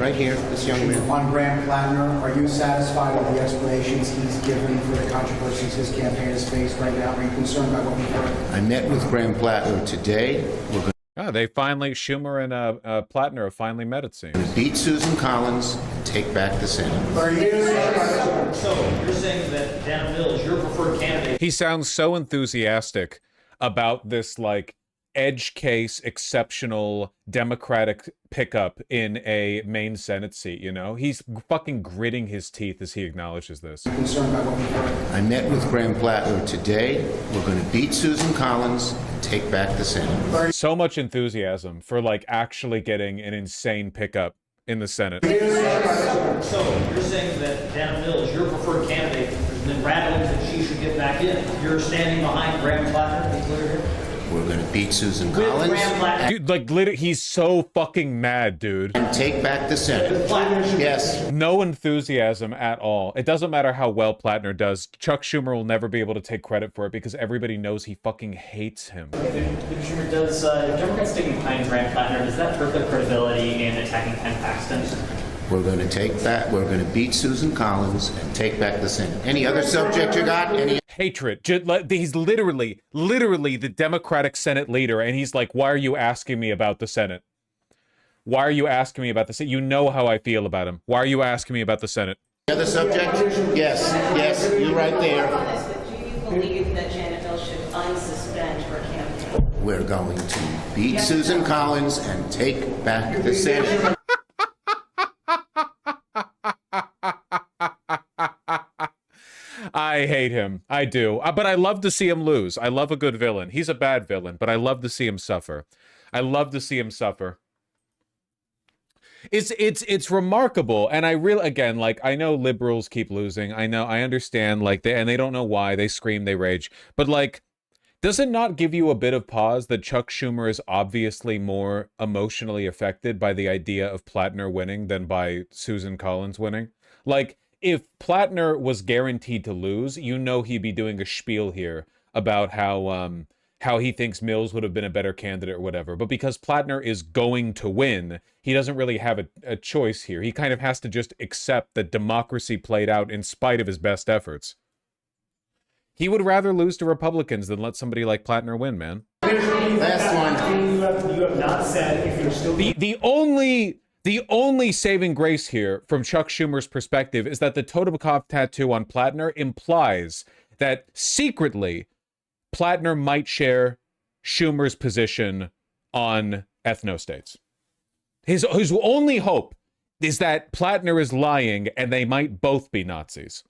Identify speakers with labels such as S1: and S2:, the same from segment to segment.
S1: right here, this young man.
S2: On Graham Platner, are you satisfied with the explanations he's given for the controversies his campaign has faced right now? Are you concerned about what we've heard?
S1: I met with Graham Platner today. We're going
S3: they finally, Schumer and Platner have finally met, it seems.
S1: to beat Susan Collins and take back the Senate.
S4: So you're saying that Dan Mills, your preferred candidate?
S3: He sounds so enthusiastic about this, like, edge case, exceptional Democratic pickup in a Maine Senate seat, you know? He's fucking gritting his teeth as he acknowledges this.
S1: I met with Graham Platner today. We're going to beat Susan Collins and take back the Senate.
S3: So much enthusiasm for, like, actually getting an insane pickup in the Senate.
S4: So you're saying that Dan Mills, your preferred candidate, has been rattling that she should get back in. You're standing behind Graham Platner, to be clear here?
S1: We're going to beat Susan
S4: With
S1: Collins
S4: Graham Platner.
S3: Dude, like, literally, he's so fucking mad, dude.
S1: and take back the Senate. Yes.
S3: No enthusiasm at all. It doesn't matter how well Platner does. Chuck Schumer will never be able to take credit for it because everybody knows he fucking hates him.
S5: If Schumer does, if Democrats sticking behind Graham Platner, does that hurt their credibility in attacking Ken Paxton?
S1: We're going to take back, we're going to beat Susan Collins and take back the Senate. Any other subject you got? Any?
S3: Hatred. He's literally the Democratic Senate leader, and he's like, why are you asking me about the Senate? Why are you asking me about the Senate? You know how I feel about him. Why are you asking me about the Senate?
S1: Other subject? Yes, yes, you're right there.
S6: Do you believe that Janet Hill should unsuspend her campaign?
S1: We're going to beat Susan Collins and take back the Senate.
S3: I hate him. I do. But I love to see him lose. I love a good villain. He's a bad villain, but I love to see him suffer. I love to see him suffer. It's remarkable, and I really, again, like, I know liberals keep losing. I understand, like, they don't know why. They scream, they rage. But, like, does it not give you a bit of pause that Chuck Schumer is obviously more emotionally affected by the idea of Platner winning than by Susan Collins winning? Like, if Platner was guaranteed to lose, you know he'd be doing a spiel here about how he thinks Mills would have been a better candidate or whatever. But because Platner is going to win, he doesn't really have a choice here. He kind of has to just accept that democracy played out in spite of his best efforts. He would rather lose to Republicans than let somebody like Platner win, man.
S1: Last one.
S2: You have not said if you're still...
S3: The only saving grace here, from Chuck Schumer's perspective, is that the Totenkopf tattoo on Platner implies that secretly Platner might share Schumer's position on ethnostates. His only hope is that Platner is lying and they might both be Nazis.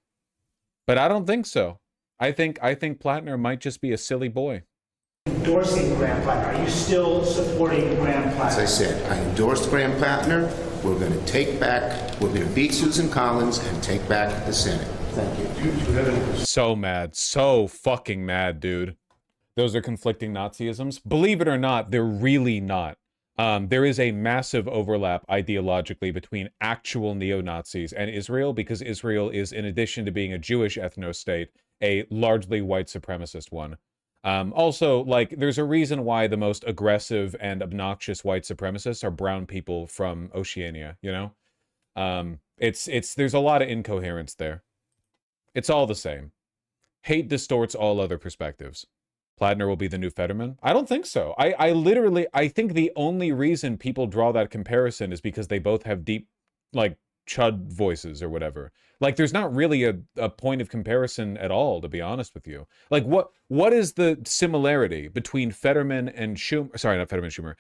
S3: But I don't think so. I think Platner might just be a silly boy.
S2: Endorsing Graham Platner. Are you still supporting Graham Platner?
S1: As I said, I endorsed Graham Platner. We're going to beat Susan Collins and take back the Senate. Thank you.
S3: So mad. So fucking mad, dude. Those are conflicting Nazisms. Believe it or not, they're really not. There is a massive overlap ideologically between actual neo-Nazis and Israel, because Israel is, in addition to being a Jewish ethno-state, a largely white supremacist one. Also, like, there's a reason why the most aggressive and obnoxious white supremacists are brown people from Oceania, you know? There's a lot of incoherence there. It's all the same. Hate distorts all other perspectives. Platner will be the new Fetterman? I don't think so. I think the only reason people draw that comparison is because they both have deep, like, chud voices or whatever. Like, there's not really a point of comparison at all, to be honest with you. Like, what is the similarity between Fetterman and Schumer? Sorry, not Fetterman, Schumer.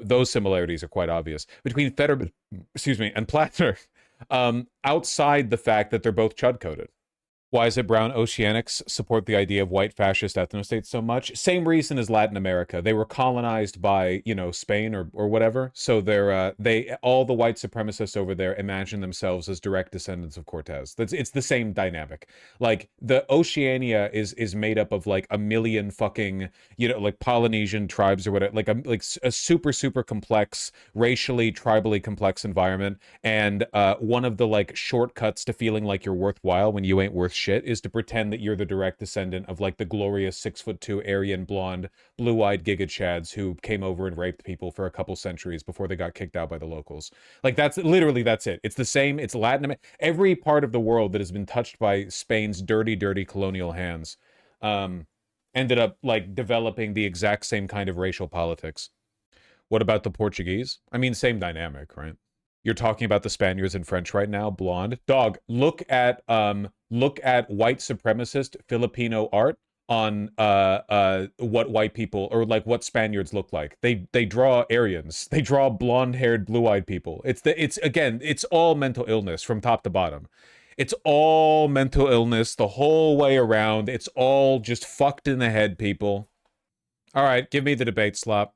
S3: Those similarities are quite obvious. Between Fetterman, and Platner, outside the fact that they're both chud-coded. Why is it brown oceanics support the idea of white fascist ethnostates so much? Same reason as Latin America. They were colonized by, you know, Spain or whatever. So all the white supremacists over there imagine themselves as direct descendants of Cortez. It's the same dynamic. Like, the Oceania is made up of like a million fucking, you know, like Polynesian tribes or whatever, like a super complex, racially, tribally complex environment. And one of the like shortcuts to feeling like you're worthwhile when you ain't worth shit is to pretend that you're the direct descendant of like the glorious 6'2" Aryan blonde, blue-eyed Giga Chads who came over and raped people for a couple centuries before they got kicked out by the locals. Like that's it. It's the same. It's Latin America. Every part of the world that has been touched by Spain's dirty, dirty colonial hands ended up like developing the exact same kind of racial politics. What about the Portuguese? I mean, same dynamic, right? You're talking about the Spaniards and French right now, blonde. Dog, look at white supremacist Filipino art on what white people or like what Spaniards look like. They draw Aryans. They draw blonde-haired, blue-eyed people. It's all mental illness from top to bottom. It's all mental illness the whole way around. It's all just fucked in the head, people. All right, give me the debate slot.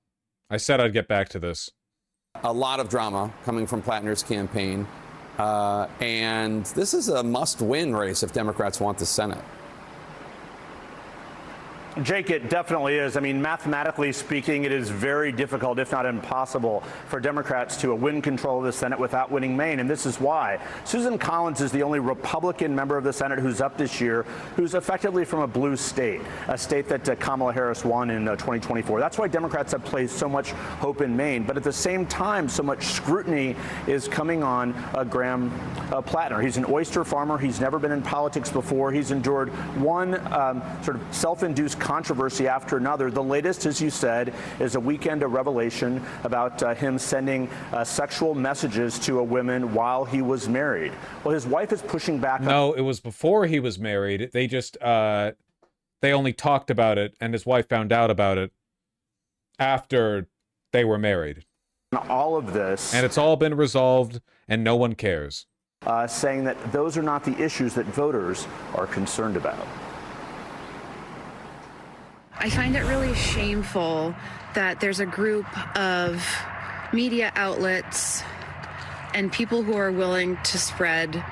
S3: I said I'd get back to this.
S7: A lot of drama coming from Platner's campaign. And this is a must-win race if Democrats want the Senate.
S8: Jake, it definitely is. I mean, mathematically speaking, it is very difficult, if not impossible, for Democrats to win control of the Senate without winning Maine. And this is why. Susan Collins is the only Republican member of the Senate who's up this year, who's effectively from a blue state, a state that Kamala Harris won in 2024. That's why Democrats have placed so much hope in Maine. But at the same time, so much scrutiny is coming on Graham Platner. He's an oyster farmer. He's never been in politics before. He's endured one sort of self-induced controversy after another. The latest, as you said, is a weekend of revelation about him sending sexual messages to a woman while he was married. Well, his wife is pushing back.
S3: No, it was before he was married. They just, they only talked about it, and his wife found out about it after they were married.
S8: All of this.
S3: And it's all been resolved, and no one cares.
S8: Saying that those are not the issues that voters are concerned about.
S9: I find it really shameful that there's a group of media outlets and people who are willing to spread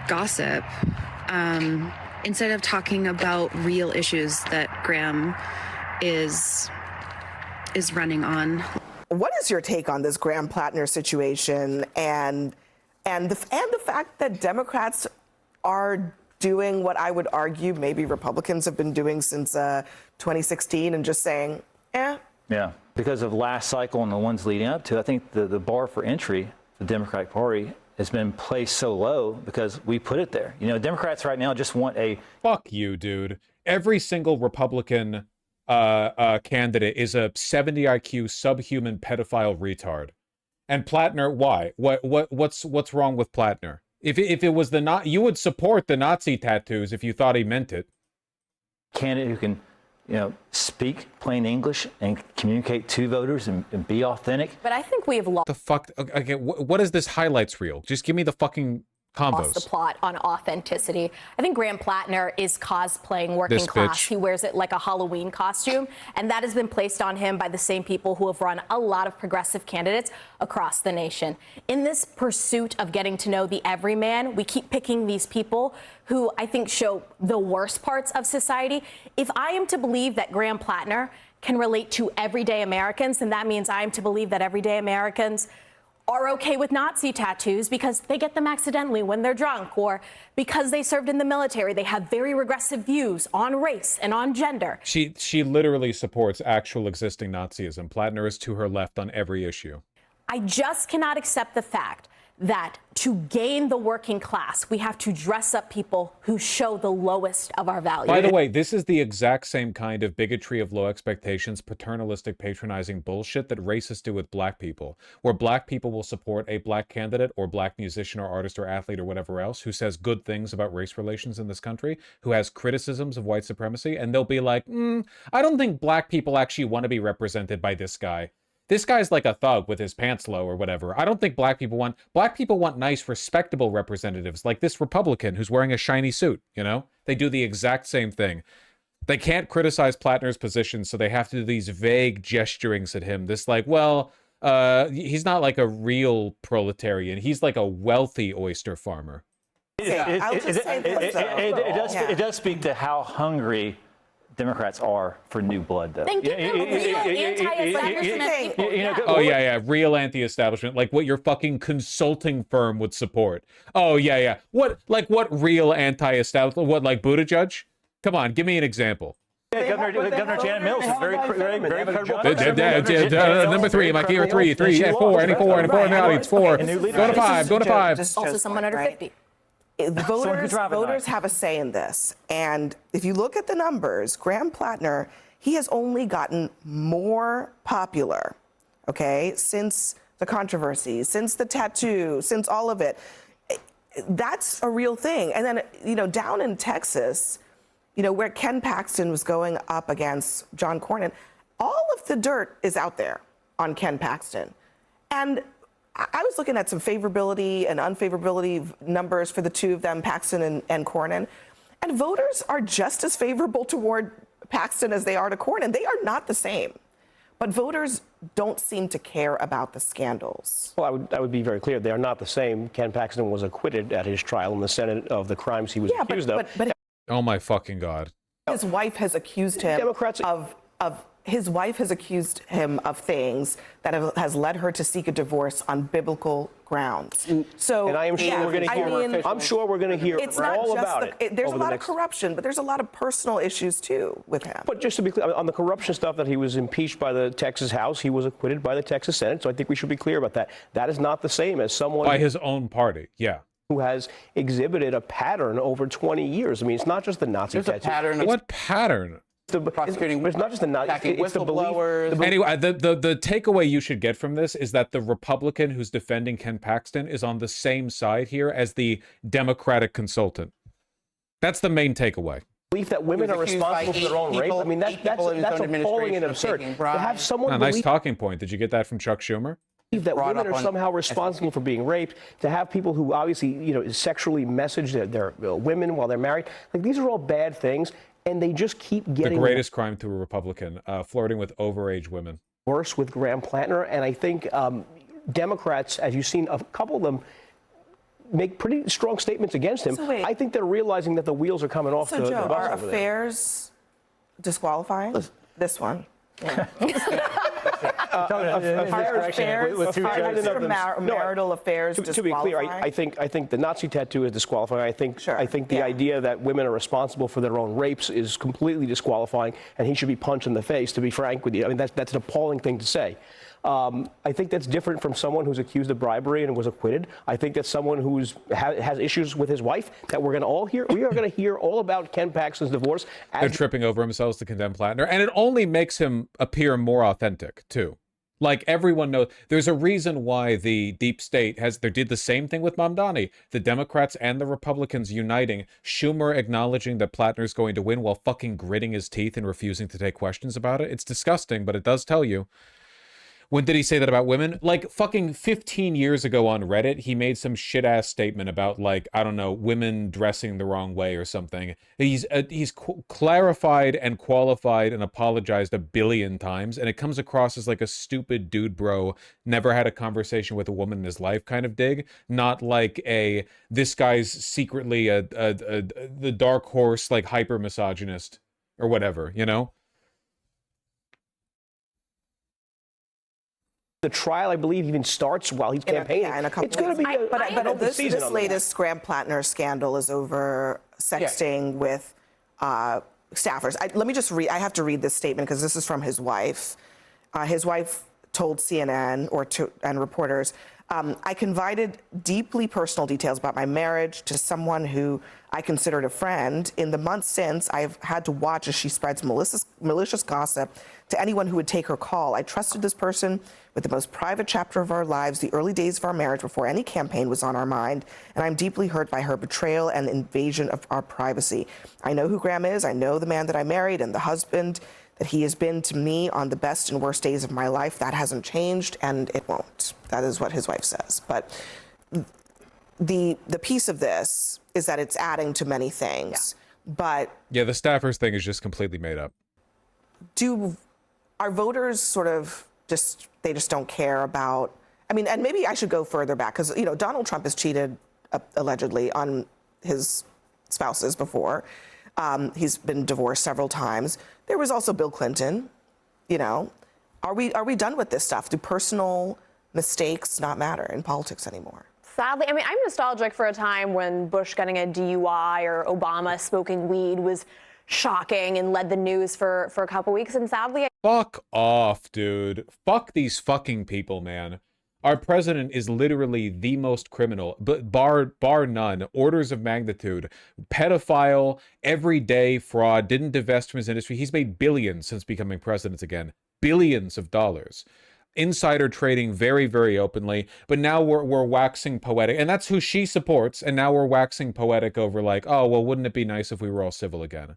S9: gossip instead of talking about real issues that Graham is running on.
S10: What is your take on this Graham Platner situation and the fact that Democrats are doing what I would argue maybe Republicans have been doing since 2016 and just saying, eh?
S11: Yeah, because of last cycle and the ones leading up to, I think the bar for entry, the Democratic Party, has been placed so low because we put it there. You know, Democrats right now just want a...
S3: Fuck you, dude. Every single Republican candidate is a 70 IQ subhuman pedophile retard. And Platner, why? What's wrong with Platner? If it was you would support the Nazi tattoos if you thought he meant it.
S11: Candidate who can, you know, speak plain English and communicate to voters and be authentic.
S12: But I think we have lost
S3: The fuck? Okay, what is this highlights reel? Just give me the fucking combos.
S12: the plot on authenticity. I think Graham Platner is cosplaying working
S3: This
S12: class.
S3: bitch.
S12: He wears it like a Halloween costume, and that has been placed on him by the same people who have run a lot of progressive candidates across the nation. In this pursuit of getting to know the everyman, we keep picking these people who I think show the worst parts of society. If I am to believe that Graham Platner can relate to everyday Americans, then that means I am to believe that everyday Americans are okay with Nazi tattoos because they get them accidentally when they're drunk, or because they served in the military. They have very regressive views on race and on gender.
S3: She literally supports actual existing Nazism. Platner is to her left on every issue.
S12: I just cannot accept the fact that to gain the working class, we have to dress up people who show the lowest of our values.
S3: By the way, this is the exact same kind of bigotry of low expectations, paternalistic, patronizing bullshit that racists do with black people, where black people will support a black candidate or black musician or artist or athlete or whatever else who says good things about race relations in this country, who has criticisms of white supremacy, and they'll be like, I don't think black people actually want to be represented by this guy. This guy's like a thug with his pants low or whatever. I don't think black people want nice, respectable representatives like this Republican who's wearing a shiny suit, you know? They do the exact same thing. They can't criticize Platner's position, so they have to do these vague gesturings at him. This like, well, he's not like a real proletarian. He's like a wealthy oyster farmer.
S11: It does speak to how hungry Democrats are for new blood, though.
S12: Then give them real anti-establishment people.
S3: Oh yeah, real anti-establishment, like what your fucking consulting firm would support. Oh yeah. What real anti-establishment? What, like Buttigieg? Come on, give me an example.
S11: Yeah, Governor Janet Mills is very credible.
S3: Number 3, Mikey, or 3, yeah, 4, any 4 in the audience, 4. Go to 5, go to 5.
S12: Also someone under 50.
S10: Voters have a say in this. And if you look at the numbers, Graham Platner, he has only gotten more popular, okay, since the controversy, since the tattoo, since all of it. That's a real thing. And then, down in Texas, where Ken Paxton was going up against John Cornyn, all of the dirt is out there on Ken Paxton. And I was looking at some favorability and unfavorability numbers for the two of them, Paxton and Cornyn, and voters are just as favorable toward Paxton as they are to Cornyn. They are not the same. But voters don't seem to care about the scandals.
S13: Well, I would be very clear. They are not the same. Ken Paxton was acquitted at his trial in the Senate of the crimes he was accused of.
S10: But
S3: oh my fucking God.
S10: His wife has accused him his wife has accused him of things that has led her to seek a divorce on biblical grounds. So,
S13: and I am sure we're going to hear. I'm sure we're going to hear all about it.
S10: There's a lot of corruption, but there's a lot of personal issues too with him.
S13: But just to be clear, on the corruption stuff, that he was impeached by the Texas House, he was acquitted by the Texas Senate. So I think we should be clear about that. That is not the same as someone
S3: by his own party. Yeah.
S13: Who has exhibited a pattern over 20 years. I mean, it's not just the Nazi tattoo.
S3: What pattern?
S13: Prosecuting, it's not just the Nazi, it's the belief.
S3: Anyway, the takeaway you should get from this is that the Republican who's defending Ken Paxton is on the same side here as the Democratic consultant. That's the main takeaway.
S13: Belief that women are responsible for their own rape. I mean, that's appalling and absurd. To have someone
S3: nice talking point. Did you get that from Chuck Schumer?
S13: That women are somehow responsible for being raped, to have people who obviously, sexually message their women while they're married. Like, these are all bad things, and they just keep getting...
S3: The greatest crime to a Republican, flirting with overage women.
S13: Worse with Graham Platner, and I think Democrats, as you've seen a couple of them, make pretty strong statements against him.
S10: So
S13: I think they're realizing that the wheels are coming off the bus.
S10: So, Joe, are affairs disqualifying? This one. Yeah. Marital affairs.
S13: To be clear, I think the Nazi tattoo is disqualifying. I think the idea that women are responsible for their own rapes is completely disqualifying, and he should be punched in the face. To be frank with you, I mean that's an appalling thing to say. I think that's different from someone who's accused of bribery and was acquitted. I think that's someone who's has issues with his wife that we're going to all hear. We are going to hear all about Ken Paxton's divorce.
S3: They're tripping over themselves to condemn Platner, and it only makes him appear more authentic too. Like, everyone knows, there's a reason why the deep state they did the same thing with Mamdani. The Democrats and the Republicans uniting, Schumer acknowledging that Platner's going to win while fucking gritting his teeth and refusing to take questions about it. It's disgusting, but it does tell you. When did he say that about women? Like, fucking 15 years ago on Reddit, he made some shit-ass statement about, like, I don't know, women dressing the wrong way or something. He's clarified and qualified and apologized 1 billion times, and it comes across as like a stupid dude bro, never had a conversation with a woman in his life kind of dig, not like this guy's secretly the dark horse, like, hyper-misogynist or whatever, you know?
S13: The trial, I believe, even starts while he's campaigning.
S10: In a couple
S13: it's going to be
S10: but this latest Graham Platner scandal is over sexting with staffers. Let me just read. I have to read this statement because this is from his wife. His wife told CNN and reporters, I confided deeply personal details about my marriage to someone who I considered a friend. In the months since, I've had to watch as she spreads malicious gossip to anyone who would take her call. I trusted this person with the most private chapter of our lives, the early days of our marriage before any campaign was on our mind, and I'm deeply hurt by her betrayal and invasion of our privacy. I know who Graham is. I know the man that I married and the husband that he has been to me on the best and worst days of my life. That hasn't changed, and it won't. That is what his wife says. But the piece of this is that it's adding to many things. Yeah. But
S3: yeah, the staffers thing is just completely made up.
S10: Our voters sort of just don't care about? I mean, and maybe I should go further back because Donald Trump has cheated allegedly on his spouses before. He's been divorced several times. There was also Bill Clinton. You know, are we done with this stuff? Do personal mistakes not matter in politics anymore?
S14: Sadly, I mean, I'm nostalgic for a time when Bush getting a DUI or Obama smoking weed was shocking and led the news for a couple weeks. And sadly,
S3: Fuck off, dude. Fuck these fucking people, man. Our president is literally the most criminal, but bar none, orders of magnitude, pedophile, everyday fraud, didn't divest from his industry. He's made billions since becoming president again. Billions of dollars. Insider trading very, very openly, but now we're waxing poetic, and that's who she supports, and now we're waxing poetic over like, oh, well, wouldn't it be nice if we were all civil again?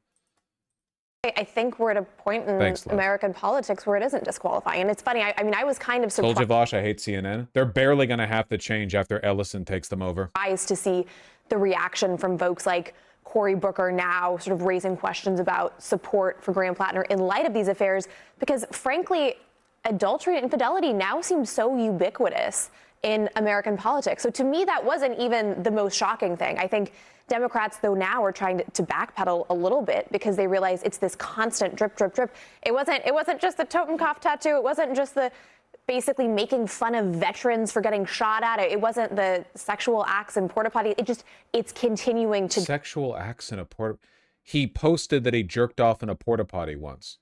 S14: I think we're at a point in American politics where it isn't disqualifying. And it's funny, I mean, I was kind of surprised.
S3: Told you, Vaush, I hate CNN. They're barely going to have to change after Ellison takes them over.
S14: To see the reaction from folks like Cory Booker now sort of raising questions about support for Graham Platner in light of these affairs, because frankly, adultery and infidelity now seems so ubiquitous in American politics. So to me, that wasn't even the most shocking thing. I think Democrats, though, now are trying to backpedal a little bit because they realize it's this constant drip, drip, drip. It wasn't just the Totenkopf tattoo. It wasn't just the basically making fun of veterans for getting shot at. It wasn't the sexual acts in porta potty. It's continuing to
S3: sexual acts in a porta. He posted that he jerked off in a porta potty once.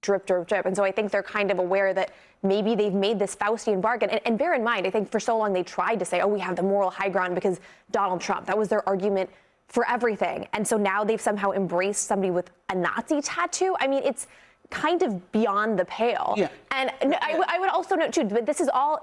S14: Drip, drip, drip. And so I think they're kind of aware that maybe they've made this Faustian bargain. And bear in mind, I think for so long they tried to say, oh, we have the moral high ground because Donald Trump. That was their argument for everything. And so now they've somehow embraced somebody with a Nazi tattoo. I mean, it's kind of beyond the pale. Yeah. And I would also note, too, but this is all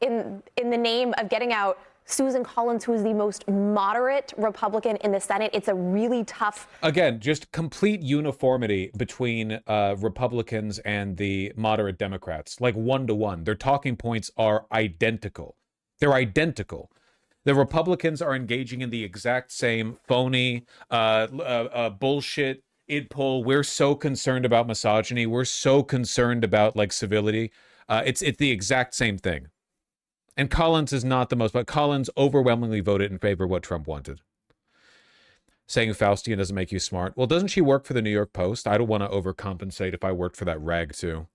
S14: in the name of getting out Susan Collins, who is the most moderate Republican in the Senate. It's a really tough...
S3: Again, just complete uniformity between Republicans and the moderate Democrats, like 1-to-1. Their talking points are identical. They're identical. The Republicans are engaging in the exact same phony, bullshit id poll. We're so concerned about misogyny. We're so concerned about, like, civility. It's the exact same thing. And Collins is not the most, but Collins overwhelmingly voted in favor of what Trump wanted. Saying Faustian doesn't make you smart. Well, doesn't she work for the New York Post? I don't want to overcompensate if I worked for that rag too.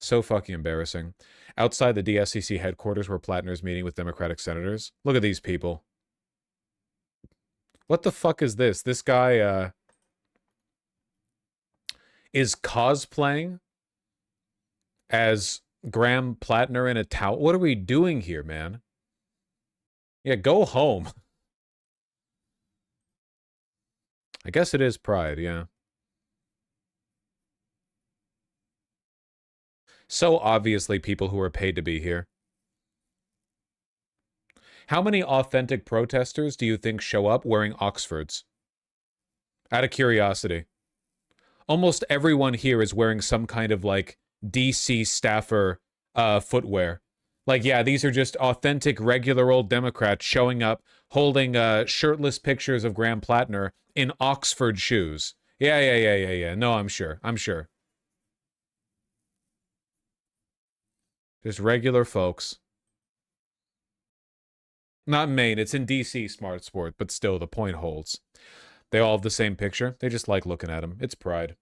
S3: So fucking embarrassing. Outside the DSCC headquarters where Platner's meeting with Democratic senators. Look at these people. What the fuck is this? This guy is cosplaying as Graham Platner in a towel. What are we doing here, man? Yeah, go home. I guess it is pride, yeah. So obviously people who are paid to be here. How many authentic protesters do you think show up wearing Oxfords? Out of curiosity. Almost everyone here is wearing some kind of, like, DC staffer footwear. Like, yeah, these are just authentic, regular old Democrats showing up, holding shirtless pictures of Graham Platner in Oxford shoes. Yeah. No, I'm sure. Just regular folks. Not Maine, it's in DC, smart sport, but still, the point holds. They all have the same picture. They just like looking at him. It's pride.